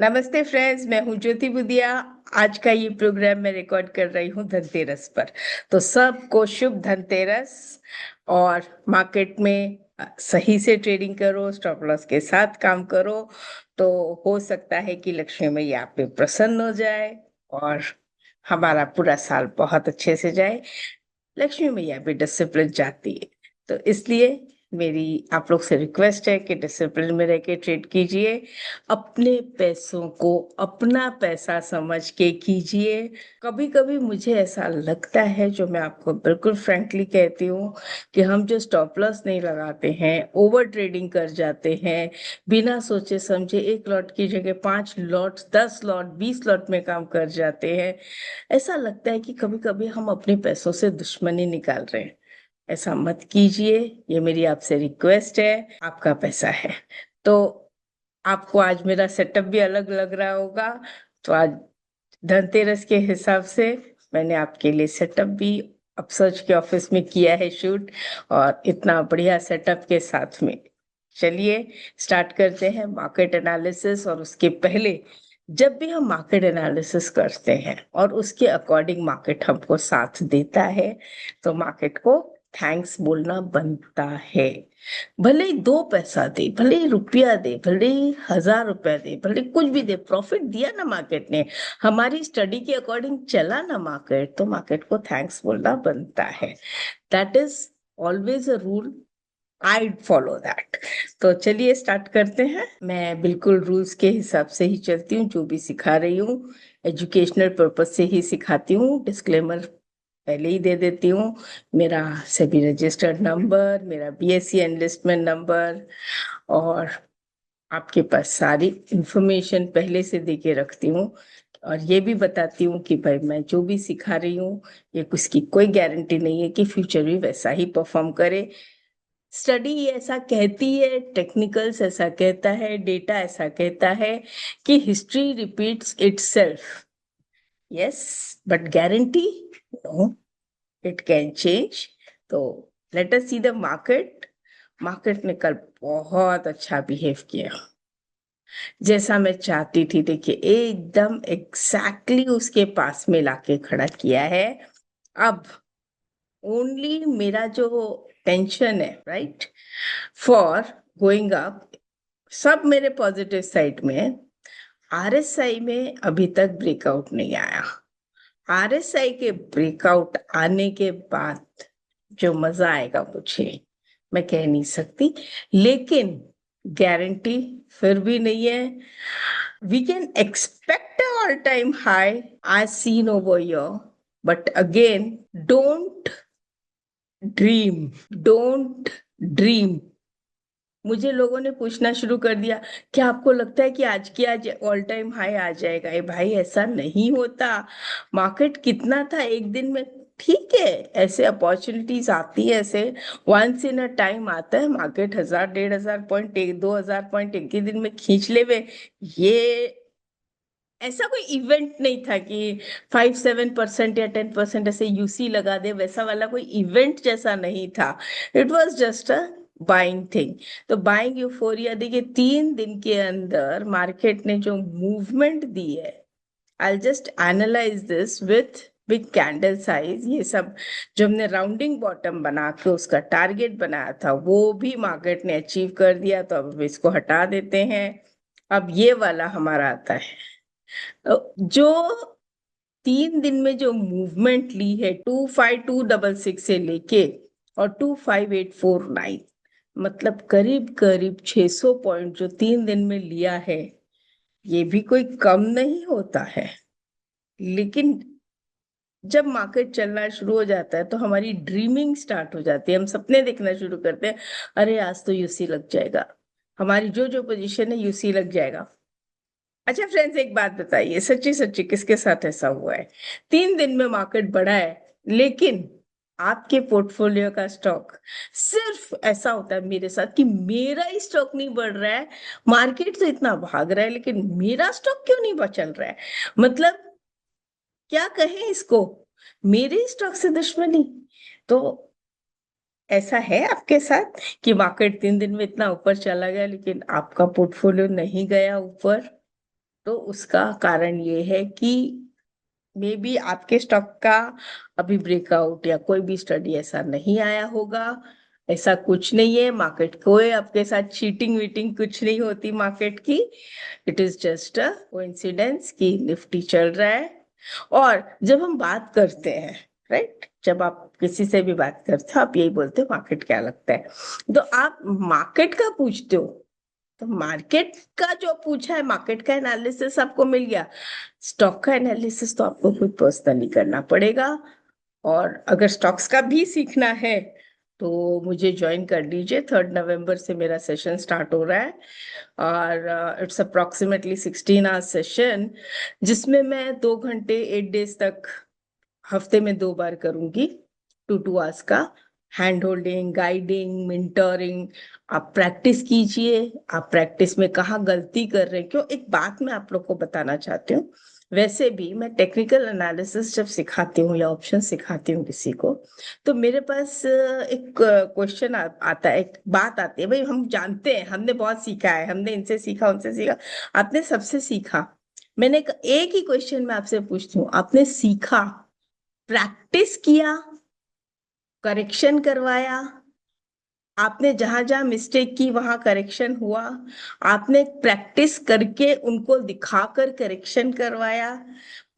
नमस्ते फ्रेंड्स, मैं हूं ज्योति बुदिया। आज का ये प्रोग्राम मैं रिकॉर्ड कर रही हूँ धनतेरस पर। तो सबको शुभ धनतेरस। और मार्केट में सही से ट्रेडिंग करो, स्टॉप लॉस के साथ काम करो। तो हो सकता है कि लक्ष्मी मैया आप पे प्रसन्न हो जाए और हमारा पूरा साल बहुत अच्छे से जाए। लक्ष्मी मैया भी डिसिप्लिन चाहती है, तो इसलिए मेरी आप लोग से रिक्वेस्ट है कि डिसिप्लिन में रह के ट्रेड कीजिए। अपने पैसों को अपना पैसा समझ के कीजिए। कभी कभी मुझे ऐसा लगता है, जो मैं आपको बिल्कुल फ्रैंकली कहती हूँ, कि हम जो स्टॉप लॉस नहीं लगाते हैं, ओवर ट्रेडिंग कर जाते हैं, बिना सोचे समझे एक लॉट की जगह 5 लॉट, 10 लॉट, 20 लॉट में काम कर जाते हैं। ऐसा लगता है कि कभी कभी हम अपने पैसों से दुश्मनी निकाल रहे हैं। ऐसा मत कीजिए, ये मेरी आपसे रिक्वेस्ट है। आपका पैसा है। तो आपको आज मेरा सेटअप भी अलग लग रहा होगा। तो आज धनतेरस के हिसाब से मैंने आपके लिए सेटअप भी अपसर्च के ऑफिस में किया है शूट, और इतना बढ़िया सेटअप के साथ में। चलिए स्टार्ट करते हैं मार्केट एनालिसिस। और उसके पहले, जब भी हम मार्केट एनालिसिस करते हैं और उसके अकॉर्डिंग मार्केट हमको साथ देता है, तो मार्केट को थैंक्स बोलना बनता है। भले ही 2 पैसा दे, भले ही रुपया दे, भले ही 1000 रुपया दे, भले कुछ भी दे, प्रॉफिट दिया ना मार्केट ने, हमारी स्टडी के अकॉर्डिंग चला ना मार्केट, तो मार्केट को थैंक्स बोलना बनता है। That is always a rule. I follow that. तो चलिए स्टार्ट करते हैं। मैं बिल्कुल रूल्स के हिसाब से ही चलती हूँ, जो भी सिखा रही हूँ एजुकेशनल पर्पज से ही सिखाती हूँ। डिस्क्लेमर पहले ही दे देती हूँ। मेरा सेबी रजिस्टर्ड नंबर, मेरा बीएससी एनलिस्टमेंट नंबर, और आपके पास सारी इंफॉर्मेशन पहले से दे के रखती हूँ। और ये भी बताती हूँ कि भाई मैं जो भी सिखा रही हूँ, ये उसकी कोई गारंटी नहीं है कि फ्यूचर भी वैसा ही परफॉर्म करे। स्टडी ऐसा कहती है, टेक्निकल्स ऐसा कहता है, डेटा ऐसा कहता है कि history repeats itself. Yes, but guarantee no, it can change. तो let us see the market. Market ने कल बहुत अच्छा बिहेव किया, जैसा मैं चाहती थी। देखिए, एकदम एग्जैक्टली उसके पास में लाके खड़ा किया है। अब ओनली मेरा जो टेंशन है, राइट, फॉर गोइंग अप, सब मेरे पॉजिटिव साइड में है। आरएसआई में अभी तक ब्रेकआउट नहीं आया। आरएसआई के ब्रेकआउट आने के बाद जो मजा आएगा मुझे, मैं कह नहीं सकती। लेकिन गारंटी फिर भी नहीं है। We can expect all time high आज seen over year, but again, don't dream, don't dream. मुझे लोगों ने पूछना शुरू कर दिया, क्या आपको लगता है कि आज की आज ऑल टाइम हाई आ जाएगा? ए भाई, ऐसा नहीं होता। मार्केट कितना था एक दिन में? ठीक है, ऐसे अपॉर्चुनिटीज आती है, ऐसे वंस इन अ टाइम आता है मार्केट। 1000, 1500 पॉइंट, 2000 पॉइंट एक ही दिन में खींच लेवे। ये ऐसा कोई इवेंट नहीं था कि 5-7% या 10% ऐसे यूसी लगा दे, वैसा वाला कोई इवेंट जैसा नहीं था। It was just a buying thing. तो बाइंग यूफोरिया, देखिए 3 दिन के अंदर मार्केट ने जो मूवमेंट दी है, I just analyse this with big candle size. ये सब जो हमने राउंडिंग बॉटम बना के उसका टारगेट बनाया था, वो भी मार्केट ने अचीव कर दिया। तो अब इसको हटा देते हैं। अब ये वाला हमारा आता है। जो 3 दिन में जो मूवमेंट ली है, 25266 से लेके और 25849, मतलब करीब करीब 600 पॉइंट जो 3 दिन में लिया है, ये भी कोई कम नहीं होता है। लेकिन जब मार्केट चलना शुरू हो जाता है, तो हमारी ड्रीमिंग स्टार्ट हो जाती है। हम सपने देखना शुरू करते हैं, अरे आज तो यूसी लग जाएगा, हमारी जो जो पोजीशन है यूसी लग जाएगा। अच्छा फ्रेंड्स, एक बात बताइए, सच्ची सच्ची किसके साथ ऐसा हुआ है? 3 दिन में मार्केट बढ़ा है, लेकिन आपके पोर्टफोलियो का स्टॉक, सिर्फ ऐसा होता है मेरे साथ कि मेरा ही स्टॉक नहीं बढ़ रहा है। मार्केट तो इतना भाग रहा है, लेकिन मेरा स्टॉक क्यों नहीं बचल रहा है? मतलब क्या कहें इसको, मेरे स्टॉक से दुश्मनी? तो ऐसा है आपके साथ कि मार्केट 3 दिन में इतना ऊपर चला गया, लेकिन आपका पोर्टफोलियो नहीं गया ऊपर? तो उसका कारण ये है कि मे बी आपके स्टॉक का अभी ब्रेकआउट या कोई भी स्टडी ऐसा नहीं आया होगा। ऐसा कुछ नहीं है, मार्केट कोई आपके साथ चीटिंग वीटिंग कुछ नहीं होती मार्केट की। It is just a coincidence कि निफ्टी चल रहा है। और जब हम बात करते हैं, राइट, जब आप किसी से भी बात करते हो आप यही बोलते हो मार्केट क्या लगता है, तो आप मार्केट का पूछते हो। तो मार्केट का जो पूछा है, मार्केट का एनालिसिस आपको मिल गया, स्टॉक का एनालिसिस तो आपको खुद पर्सनली करना पड़ेगा। और अगर स्टॉक्स का भी सीखना है तो मुझे ज्वाइन कर लीजिए। 3 नवंबर से मेरा सेशन स्टार्ट हो रहा है और इट्स अप्रोक्सीमेटली 16 आवर्स सेशन, जिसमें मैं 2 घंटे 8 डेज तक हफ्ते में 2 बार करूंगी, 2 2 आवर्स का हैंड होल्डिंग, गाइडिंग, मेंटोरिंग। आप प्रैक्टिस कीजिए। आप प्रैक्टिस में कहाँ गलती कर रहे हैं, क्यों, एक बात मैं आप लोग को बताना चाहती हूँ। वैसे भी मैं टेक्निकल एनालिसिस जब सिखाती हूँ या ऑप्शन सिखाती हूँ किसी को, तो मेरे पास एक क्वेश्चन आता है, एक बात आती है, भाई हम जानते हैं, हमने बहुत सीखा है, हमने इनसे सीखा उनसे सीखा, आपने सबसे सीखा। मैंने एक ही क्वेश्चन मैं आपसे पूछती हूँ, आपने सीखा, प्रैक्टिस किया, करेक्शन करवाया, आपने जहां जहां मिस्टेक की वहां करेक्शन हुआ, आपने प्रैक्टिस करके उनको दिखाकर करेक्शन करवाया,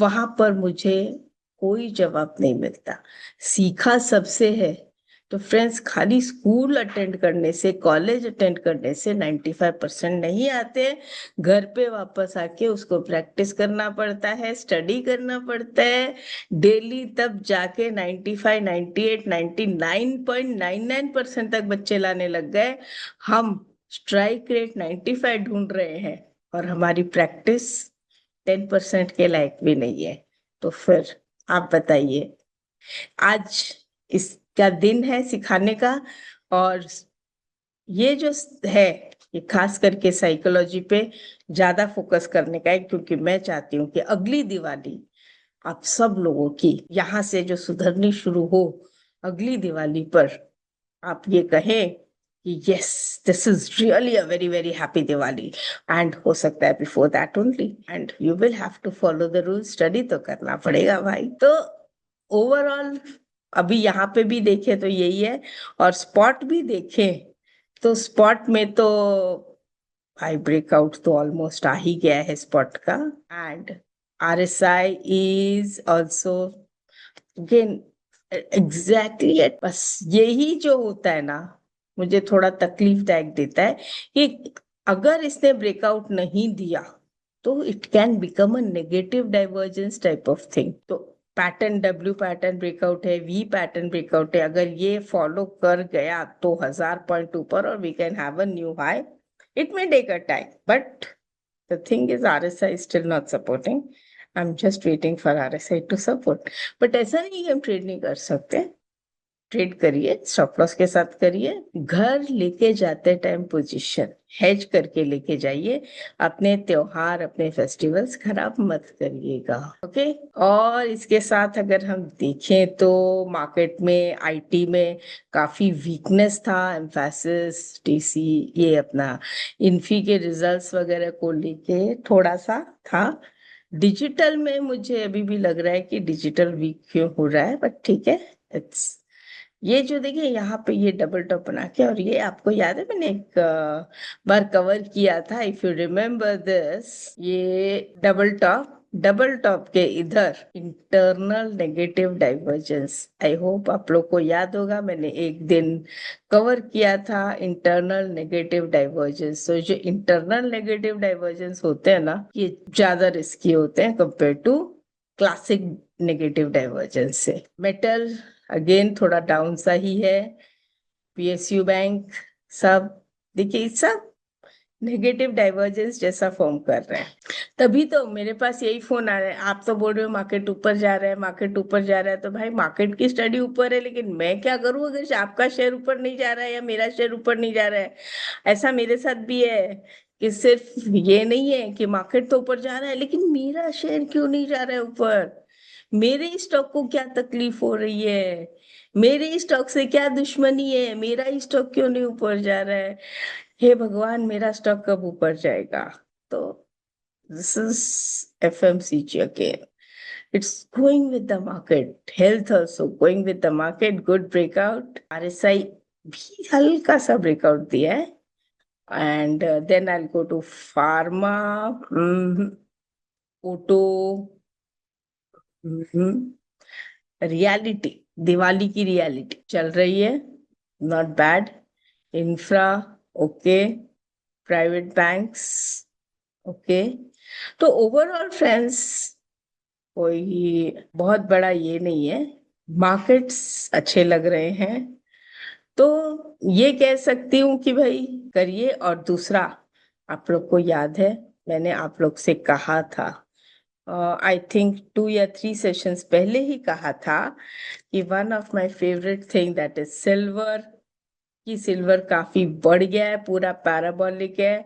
वहां पर मुझे कोई जवाब नहीं मिलता। सीखा सबसे है। तो फ्रेंड्स, खाली स्कूल अटेंड करने से, कॉलेज अटेंड करने से 95% नहीं आते। घर पे वापस आके उसको प्रैक्टिस करना पड़ता है, स्टडी करना पड़ता है डेली, तब जाके 95, 98, 99.99% तक बच्चे लाने लग गए। हम स्ट्राइक रेट 95 ढूंढ रहे हैं और हमारी प्रैक्टिस 10% के लायक भी नहीं है। तो फिर आप बताइए, आज इसका दिन है सिखाने का। और ये जो है, ये खास करके साइकोलॉजी पे ज्यादा फोकस करने का है, क्योंकि मैं चाहती हूँ कि अगली दिवाली आप सब लोगों की यहाँ से जो सुधरनी शुरू हो, अगली दिवाली पर आप ये कहें कि yes, this is really a very very happy Diwali. And हो सकता है before that only, and you will have to follow the rule, study तो करना पड़ेगा भाई। तो ओवरऑल अभी यहाँ पे भी देखें तो यही है। और स्पॉट भी देखें तो स्पॉट में तो भाई ब्रेकआउट तो ऑलमोस्ट आ ही गया है स्पॉट का। And RSI is also again exactly at, बस यही जो होता है ना, मुझे थोड़ा तकलीफदायक देता है कि अगर इसने ब्रेकआउट नहीं दिया तो it can become a negative divergence type of thing. तो पैटर्न, W पैटर्न ब्रेकआउट है, V पैटर्न ब्रेकआउट है, अगर ये फॉलो कर गया तो 1000 पॉइंट ऊपर और we can have a new high. It may take a time, but the thing is RSI is still not supporting. I'm just waiting for RSI to support. But ऐसा नहीं कि हम ट्रेड नहीं कर सकते। ट्रेड करिए, स्टॉप लॉस के साथ करिए। घर लेके जाते टाइम पोजीशन हेज करके लेके जाइए। अपने त्योहार, अपने फेस्टिवल्स खराब मत करिएगा, ओके। और इसके साथ अगर हम देखें तो मार्केट में, IT में काफी वीकनेस था। एम्फैसिस, TC, ये अपना इन्फी के रिजल्ट्स वगैरह को लेके थोड़ा सा था। डिजिटल में मुझे अभी भी लग रहा है कि डिजिटल वीक क्यों हो रहा है, बट ठीक है। इट्स ये जो देखिए यहाँ पे ये डबल टॉप बना के, और ये आपको याद है मैंने एक बार कवर किया था, इफ यू रिमेम्बर दिस, ये डबल टॉप के इधर internal negative divergence. I hope आप लोग को याद होगा, मैंने एक दिन कवर किया था इंटरनल नेगेटिव डाइवर्जेंस। तो जो इंटरनल नेगेटिव डाइवर्जेंस होते हैं ना, ये ज्यादा रिस्की होते हैं compare to classic negative divergence से। मेटल अगेन थोड़ा डाउन सा ही है। PSU बैंक, सब देखिए सब नेगेटिव डाइवर्जेंस जैसा फॉर्म कर रहे हैं। तभी तो मेरे पास यही फोन आ रहा है, आप तो बोल रहे हो मार्केट ऊपर जा रहा है, मार्केट ऊपर जा रहा है। तो भाई मार्केट की स्टडी ऊपर है, लेकिन मैं क्या करूं अगर आपका शेयर ऊपर नहीं जा रहा है या मेरा शेयर ऊपर नहीं जा रहा है। ऐसा मेरे साथ भी है कि सिर्फ ये नहीं है कि मार्केट तो ऊपर जा रहा है लेकिन मेरा शेयर क्यों नहीं जा रहा है ऊपर, मेरे स्टॉक को क्या तकलीफ हो रही है, मेरे स्टॉक से क्या दुश्मनी है, मेरा स्टॉक क्यों नहीं ऊपर जा रहा है। हे भगवान, मेरा स्टॉक कब ऊपर जाएगा। तो This is FMCG again. It's going with the market. Health also going with the market. Good breakout. RSI भी हल्का सा breakout दिया है. And then I'll go to pharma, auto, reality. Diwali की रियलिटी चल रही है, not bad. Infra okay, private banks okay. तो ओवरऑल फ्रेंड्स कोई बहुत बड़ा ये नहीं है, मार्केट्स अच्छे लग रहे हैं. तो ये कह सकती हूँ कि भाई करिए. और दूसरा, आप लोग को याद है मैंने आप लोग से कहा था, आई थिंक 2 या 3 सेशंस पहले ही कहा था कि one of my favourite thing that is silver. कि सिल्वर काफी बढ़ गया है, पूरा पैराबोलिक है.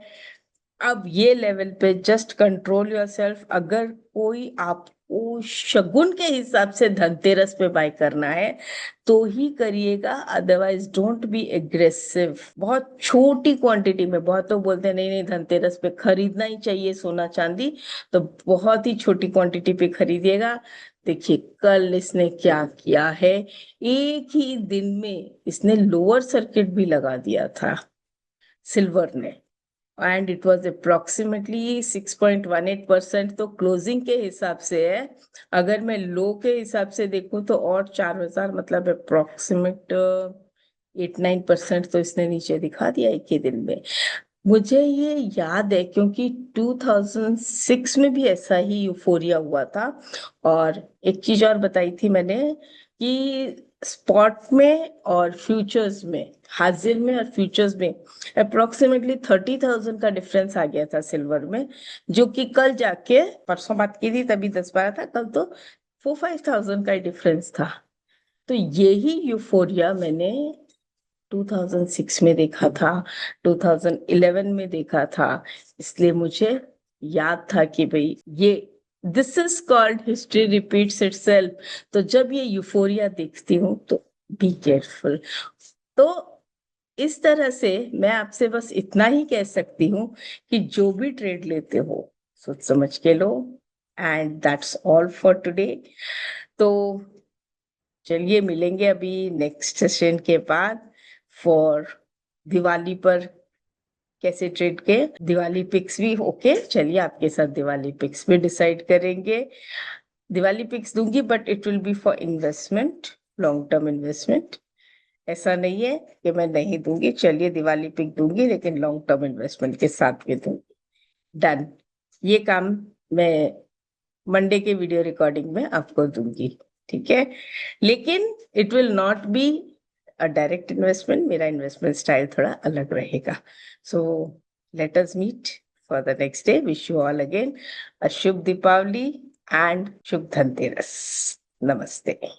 अब ये लेवल पे जस्ट कंट्रोल योरसेल्फ. अगर कोई आपको शगुन के हिसाब से धनतेरस पे बाय करना है तो ही करिएगा, अदरवाइज डोंट बी एग्रेसिव. बहुत छोटी क्वांटिटी में. बहुत तो बोलते हैं नहीं नहीं धनतेरस पे खरीदना ही चाहिए सोना चांदी, तो बहुत ही छोटी क्वांटिटी पे खरीदिएगा. देखिए कल इसने क्या किया है, एक ही दिन में इसने लोअर सर्किट भी लगा दिया था सिल्वर ने. And it was approximately 6.18%. तो क्लोजिंग के हिसाब से है. अगर मैं लो के हिसाब से देखूं तो और 4,000 मतलब अप्रोक्सीमेट 8-9% तो इसने नीचे दिखा दिया एक ही दिन में. मुझे ये याद है क्योंकि 2006 में भी ऐसा ही यूफोरिया हुआ था. और एक चीज और बताई थी मैंने कि स्पॉट में और फ्यूचर्स में, हाजिर में और फ्यूचर्स में अप्रोक्सीमेटली 30,000 का डिफरेंस आ गया था सिल्वर में. जो कि कल जाके, परसों बात की थी तभी 10-12 था, कल तो 4-5,000 का ही डिफरेंस था. तो यही यूफोरिया मैंने 2006 में देखा था, 2011 में देखा था. इसलिए मुझे याद था कि भाई ये this is called history repeats itself. तो जब ये यूफोरिया देखती हूँ तो बी केयरफुल. तो इस तरह से मैं आपसे बस इतना ही कह सकती हूँ कि जो भी ट्रेड लेते हो सोच समझ के लो. And that's all for today. तो चलिए मिलेंगे अभी नेक्स्ट सेशन के बाद फॉर दिवाली पर कैसे ट्रेड के दिवाली पिक्स भी. ओके चलिए आपके साथ दिवाली पिक्स भी डिसाइड करेंगे. दिवाली पिक्स दूंगी but it will be for investment, long term investment. ऐसा नहीं है कि मैं नहीं दूंगी. चलिए दिवाली पिक दूंगी लेकिन लॉन्ग टर्म इन्वेस्टमेंट के साथ में दूंगी. डन. ये काम मैं मंडे के वीडियो रिकॉर्डिंग में आपको दूंगी, ठीक है. लेकिन it will not be a direct investment. मेरा इन्वेस्टमेंट स्टाइल थोड़ा अलग रहेगा. So let us meet for the next day. Wish you all again a शुभ दीपावली एंड शुभ धनतेरस. नमस्ते.